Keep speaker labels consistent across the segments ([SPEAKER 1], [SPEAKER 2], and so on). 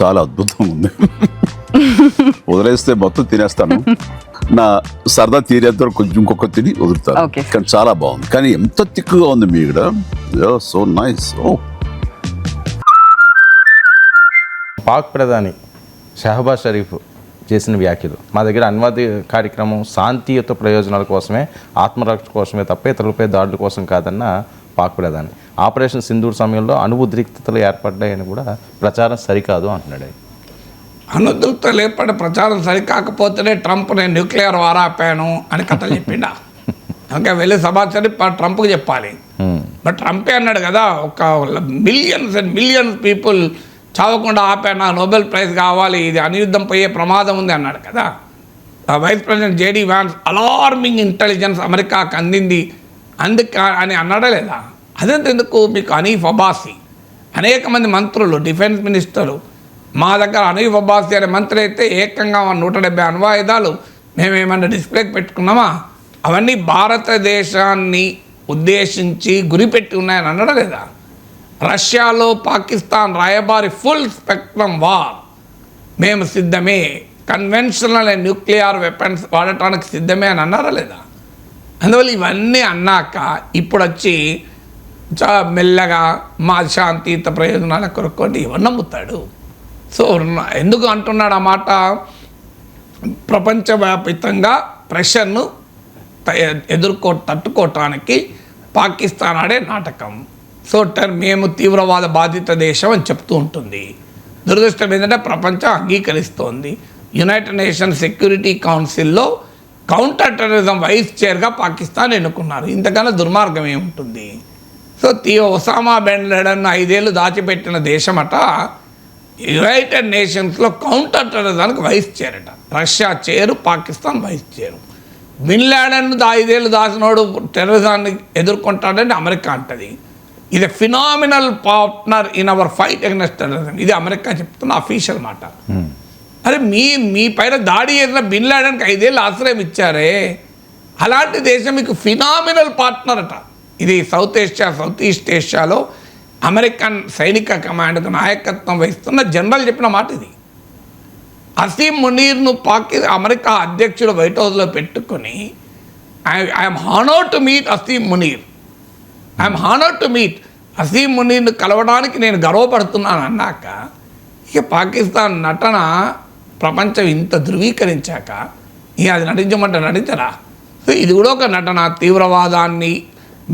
[SPEAKER 1] చాలా అద్భుతంగా ఉంది. వదిలేస్తే మొత్తం తినేస్తాను, నా సరదా తీరేంత వరకు కొంచెం ఇంకొక తిని వదులుతాను. కానీ చాలా బాగుంది. కానీ ఎంత తిక్కుగా ఉంది మీ ఇక్కడ. So nice.
[SPEAKER 2] పాక్ ప్రధాని షహబాజ్ షరీఫ్ చేసిన వ్యాఖ్యలు, మా దగ్గర అన్వాది కార్యక్రమం శాంతియుత ప్రయోజనాల కోసమే, ఆత్మరక్షణ కోసమే తప్ప ఇతరులపై దాడుల కోసం కాదన్న పాక్ ప్రధాని, ఆపరేషన్ సింధూర్ సమయంలో అణుఉద్రిక్తతలు ఏర్పడ్డాయని కూడా ప్రచారం సరికాదు అంటున్నాడు.
[SPEAKER 3] అణుఉద్రిక్తతలు ఏర్పడే ప్రచారం సరికాకపోతేనే ట్రంప్ నేను న్యూక్లియర్ వార్ ఆపాను అని కథలు చెప్పిండా. ఇంకా వెళ్ళి సమాచారం ట్రంప్కి చెప్పాలి. బట్ ట్రంపే అన్నాడు కదా, ఒక మిలియన్స్ అండ్ మిలియన్స్ పీపుల్ చావకుండా ఆపాను, నోబెల్ ప్రైజ్ కావాలి, ఇది అణుయుద్ధం పోయే ప్రమాదం ఉంది అన్నాడు కదా. Vice president JD Vance alarming intelligence అమెరికాకు అందింది అని అన్నాడా లేదా? అదేందుకు మీకు హనీఫ్ అబ్బాసీ అనేక మంది మంత్రులు, డిఫెన్స్ మినిస్టరు, మా దగ్గర హనీఫ్ అబ్బాసీ అనే మంత్రి అయితే ఏకంగా 170 అణ్వాయుధాలు మేమేమన్నా డిస్ప్లేకి పెట్టుకున్నామా? అవన్నీ భారతదేశాన్ని ఉద్దేశించి గురిపెట్టి ఉన్నాయని అన్నాడా లేదా? రష్యాలో పాకిస్తాన్ రాయబారి ఫుల్ స్పెక్ట్రమ్ వార్ మేము సిద్ధమే, కన్వెన్షనల్ అండ్ న్యూక్లియర్ వెపన్స్ వాడటానికి సిద్ధమే అని అన్నారా లేదా? అందువల్ల ఇవన్నీ అన్నాక ఇప్పుడు వచ్చి మెల్లగా మా శాంతియుత ప్రయోజనాల కొరకు ఎవరు నమ్ముతాడు? సో ఎందుకు అంటున్నాడు ఆ మాట? ప్రపంచవ్యాపితంగా ప్రెషర్ను తట్టుకోవటానికి పాకిస్తాన్ ఆడే నాటకం. సో మేము తీవ్రవాద బాధిత దేశం అని చెప్తూ ఉంటుంది. దురదృష్టం ఏంటంటే ప్రపంచం అంగీకరిస్తోంది. యునైటెడ్ నేషన్స్ సెక్యూరిటీ కౌన్సిల్లో కౌంటర్ టెర్రరిజం వైస్ చైర్గా పాకిస్తాన్ ఎన్నుకున్నారు. ఇంతకన్నా దుర్మార్గం ఏముంటుంది? సో ఒసామా బిన్ లాడెన్ 5 ఏళ్ళు దాచిపెట్టిన దేశమట యునైటెడ్ నేషన్స్లో కౌంటర్ టెర్రరిజానికి వైస్ చైర్ అట. Russia chair, Pakistan vice chair. Bin Laden 5 ఏళ్ళు దాచినోడు టెర్రరిజాన్ని ఎదుర్కొంటాడని అమెరికా అంటది. ఇది phenomenal partner in our fight against terrorism. ఇది అమెరికా చెప్తున్న అఫీషియల్ మాట. అరే మీ పైన దాడి చేసిన బిన్ లాడెన్కి 5 ఏళ్ళు ఆశ్రయం ఇచ్చారే, అలాంటి దేశం మీకు ఫినామినల్ పార్ట్నర్ అట. ఇది సౌత్ ఈస్ట్ ఏషియాలో అమెరికన్ సైనిక కమాండ్కు నాయకత్వం వహిస్తున్న జనరల్ చెప్పిన మాట ఇది. అసీం మునీర్ను అమెరికా అధ్యక్షుడు వైట్ హౌస్లో పెట్టుకొని I'm honoured to meet Asim Munir, I'm honoured to meet Asim మునీర్ను కలవడానికి నేను గర్వపడుతున్నాను అన్నాక ఇక పాకిస్తాన్ నటన ప్రపంచం ఇంత ధృవీకరించాక ఇక అది నటించమంటే నటించరా? సో ఇది కూడా ఒక నటన. తీవ్రవాదాన్ని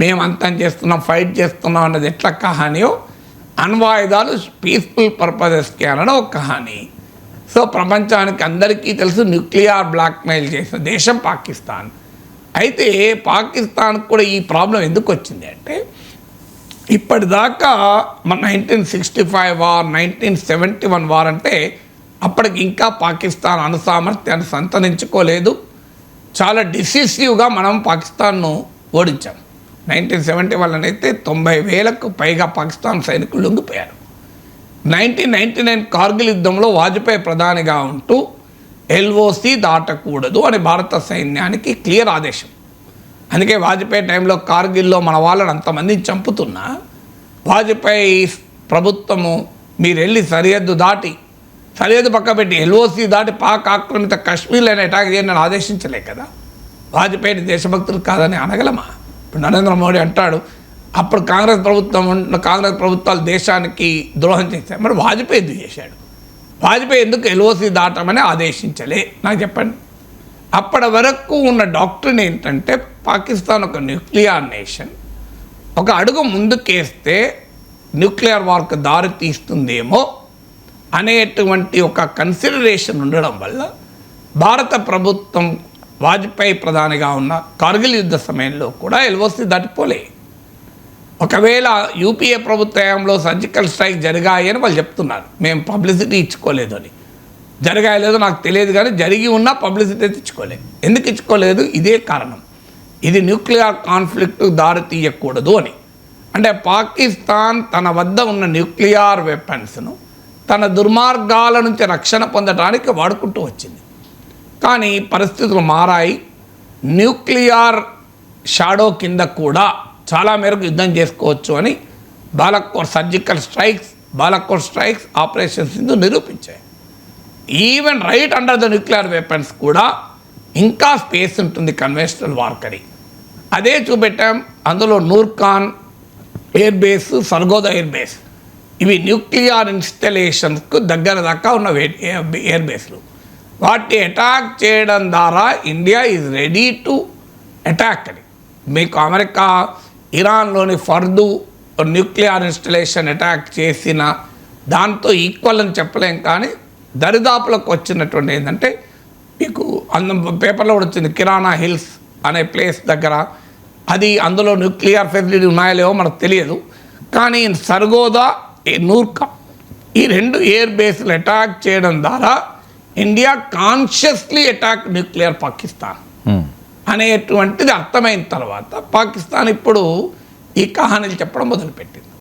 [SPEAKER 3] మేము అంతం చేస్తున్నాం, ఫైట్ చేస్తున్నాం అన్నది ఎట్లా కహానియో, అణ్వాయుధాలు పీస్ఫుల్ పర్పజెస్కి అనడం ఒక కహాని. సో ప్రపంచానికి అందరికీ తెలుసు న్యూక్లియర్ బ్లాక్మెయిల్ చేసిన దేశం పాకిస్తాన్. అయితే పాకిస్తాన్కి కూడా ఈ ప్రాబ్లం ఎందుకు వచ్చింది అంటే, ఇప్పటిదాకా మన 1965 వార్, 1971 వార్ అంటే అప్పటికి ఇంకా పాకిస్తాన్ అణుసామర్థ్యాన్ని సంతరించుకోలేదు. చాలా డిసిసివ్గా మనం పాకిస్తాన్ను ఓడించాం. 1971 అయితే 90,000కు పైగా పాకిస్తాన్ సైనికులు లొంగిపోయారు. 1999 కార్గిల్ యుద్ధంలో వాజ్పేయి ప్రధానిగా ఉంటూ ఎల్ఓసి దాటకూడదు అని భారత సైన్యానికి క్లియర్ ఆదేశం. అందుకే వాజ్పేయి టైంలో కార్గిల్లో మన వాళ్ళని అంతమందిని చంపుతున్నా వాజ్పేయి ప్రభుత్వము మీరు వెళ్ళి సరిహద్దు పక్క పెట్టి ఎల్ఓసి దాటి పాక్ ఆక్రమిత కాశ్మీర్లో అటాక్ చేయండి అని ఆదేశించలే కదా. వాజ్పేయిని దేశభక్తులు కాదని అనగలమా? ఇప్పుడు నరేంద్ర మోడీ అంటాడు అప్పుడు కాంగ్రెస్ ప్రభుత్వాలు దేశానికి ద్రోహం చేశాయి. మరి వాజ్పేయి ఎందుకు చేశాడు? వాజ్పేయి ఎందుకు ఎల్ఓసి దాటమని ఆదేశించలే? నాకు చెప్పండి. అప్పటి వరకు ఉన్న డాక్ట్రిన్ ఏంటంటే పాకిస్తాన్ ఒక న్యూక్లియర్ నేషన్, ఒక అడుగు ముందుకేస్తే న్యూక్లియర్ వార్కు దారి తీస్తుందేమో అనేటువంటి ఒక కన్సిడరేషన్ ఉండడం వల్ల భారత ప్రభుత్వం వాజ్పేయి ప్రధానిగా ఉన్న కార్గిల్ యుద్ధ సమయంలో కూడా ఎల్ఓసి దాటిపోలే. ఒకవేళ యూపీఏ ప్రభుత్వంలో సర్జికల్ స్ట్రైక్ జరిగాయని వాళ్ళు చెప్తున్నారు, మేము పబ్లిసిటీ ఇచ్చుకోలేదు అని. జరగాయలేదో నాకు తెలియదు కానీ జరిగి ఉన్నా పబ్లిసిటీ ఇచ్చుకోలేదు. ఎందుకు ఇచ్చుకోలేదు? ఇదే కారణం, ఇది న్యూక్లియర్ కాన్ఫ్లిక్ట్ దారి తీయకూడదు అని. అంటే పాకిస్తాన్ తన వద్ద ఉన్న న్యూక్లియర్ వెపన్స్ను తన దుర్మార్గాల నుంచి రక్షణ పొందడానికి వాడుకుంటూ వచ్చింది. కానీ పరిస్థితులు మారాయి. న్యూక్లియర్ షాడో కింద కూడా చాలా మేరకు యుద్ధం చేసుకోవచ్చు అని Balakot surgical strikes Balakot strikes, operation Sindhu నిరూపించాయి. Even right under the nuclear weapons కూడా ఇంకా స్పేస్ ఉంటుంది కన్వెన్షనల్ వార్కరీ. అదే చూపెట్టాం. అందులో Nur Khan air base, Sargodha air base, ఇవి న్యూక్లియర్ ఇన్స్టలేషన్స్కు దగ్గర దాకా ఉన్న ఎయిర్ బేస్లు. వాటిని అటాక్ చేయడం ద్వారా India is ready to attack అని. మీకు అమెరికా ఇరాన్లోని ఫర్దు న్యూక్లియర్ ఇన్స్టలేషన్ అటాక్ చేసిన దాంతో ఈక్వల్ అని చెప్పలేం, కానీ దరిదాపులకు వచ్చినటువంటి ఏంటంటే మీకు పేపర్లో కూడా వచ్చింది కిరాణా హిల్స్ అనే ప్లేస్ దగ్గర. అది అందులో న్యూక్లియర్ ఫెసిలిటీ ఉన్నాయో లేవో మనకు తెలియదు, కానీ సర్గోదా, నూర్కా ఈ 2 ఎయిర్ బేస్లు అటాక్ చేయడం ద్వారా India consciously attack nuclear Pakistan అనేటువంటిది అర్థమైన తర్వాత పాకిస్తాన్ ఇప్పుడు ఈ కహానీలు చెప్పడం మొదలుపెట్టింది.